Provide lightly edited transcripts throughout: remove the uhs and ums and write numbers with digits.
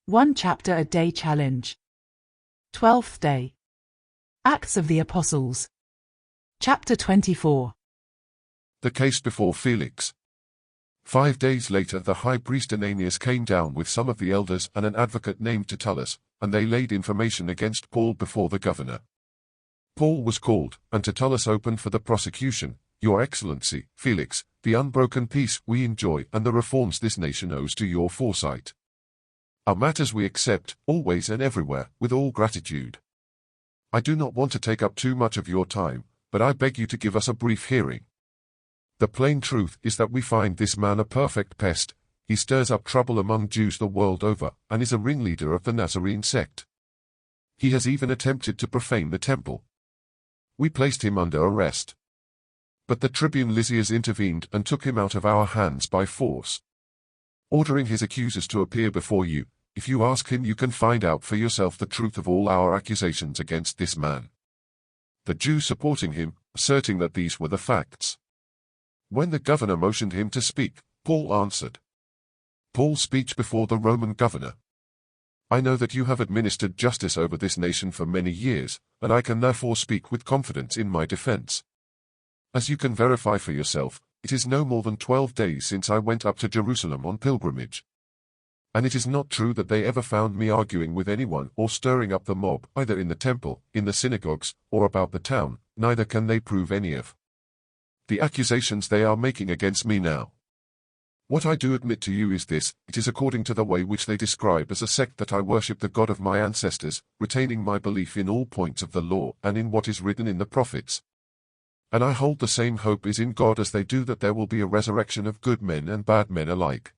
1 chapter a day challenge. 12th day. Acts of the Apostles. Chapter 24. The case before Felix. 5 days later the high priest Ananias came down with some of the elders and an advocate named Tertullus, and they laid information against Paul before the governor. Paul was called, and Tertullus opened for the prosecution. Your Excellency, Felix, the unbroken peace we enjoy and the reforms this nation owes to your foresight. Our matters we accept, always and everywhere, with all gratitude. I do not want to take up too much of your time, but I beg you to give us a brief hearing. The plain truth is that we find this man a perfect pest. He stirs up trouble among Jews the world over, and is a ringleader of the Nazarene sect. He has even attempted to profane the temple. We placed him under arrest. But the tribune Lysias intervened and took him out of our hands by force, ordering his accusers to appear before you. If you ask him, you can find out for yourself the truth of all our accusations against this man. The Jews supporting him, asserting that these were the facts. When the governor motioned him to speak, Paul answered. Paul's speech before the Roman governor. I know that you have administered justice over this nation for many years, and I can therefore speak with confidence in my defense. As you can verify for yourself, it is no more than 12 days since I went up to Jerusalem on pilgrimage. And it is not true that they ever found me arguing with anyone or stirring up the mob, either in the temple, in the synagogues, or about the town, neither can they prove any of the accusations they are making against me now. What I do admit to you is this: it is according to the way which they describe as a sect that I worship the God of my ancestors, retaining my belief in all points of the law and in what is written in the prophets. And I hold the same hope is in God as they do, that there will be a resurrection of good men and bad men alike.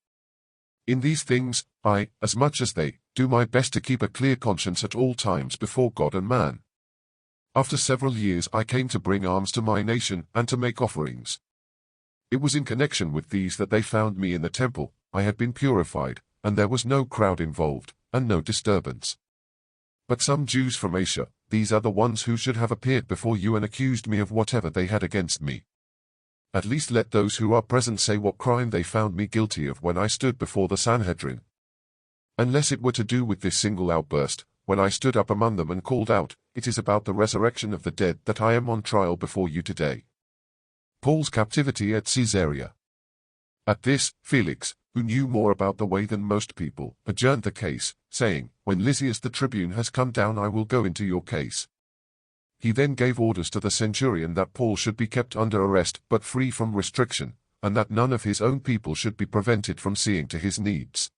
In these things, I, as much as they, do my best to keep a clear conscience at all times before God and man. After several years I came to bring alms to my nation and to make offerings. It was in connection with these that they found me in the temple. I had been purified, and there was no crowd involved, and no disturbance. But some Jews from Asia, these are the ones who should have appeared before you and accused me of whatever they had against me. At least let those who are present say what crime they found me guilty of when I stood before the Sanhedrin. Unless it were to do with this single outburst, when I stood up among them and called out, "It is about the resurrection of the dead that I am on trial before you today." Paul's captivity at Caesarea. At this, Felix, who knew more about the way than most people, adjourned the case, saying, "When Lysias the tribune has come down, I will go into your case." He then gave orders to the centurion that Paul should be kept under arrest but free from restriction, and that none of his own people should be prevented from seeing to his needs.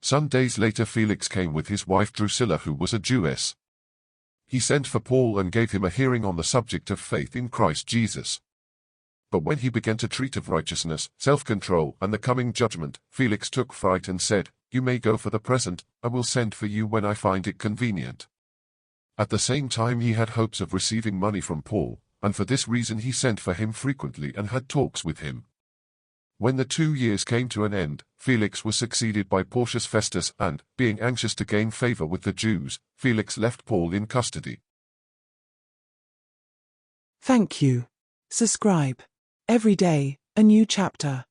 Some days later Felix came with his wife Drusilla, who was a Jewess. He sent for Paul and gave him a hearing on the subject of faith in Christ Jesus. But when he began to treat of righteousness, self-control, and the coming judgment, Felix took fright and said, "You may go for the present, I will send for you when I find it convenient." At the same time he had hopes of receiving money from Paul, and for this reason he sent for him frequently and had talks with him. When the 2 years came to an end, Felix was succeeded by Porcius Festus, and, being anxious to gain favor with the Jews, Felix left Paul in custody. Thank you. Subscribe. Every day, a new chapter.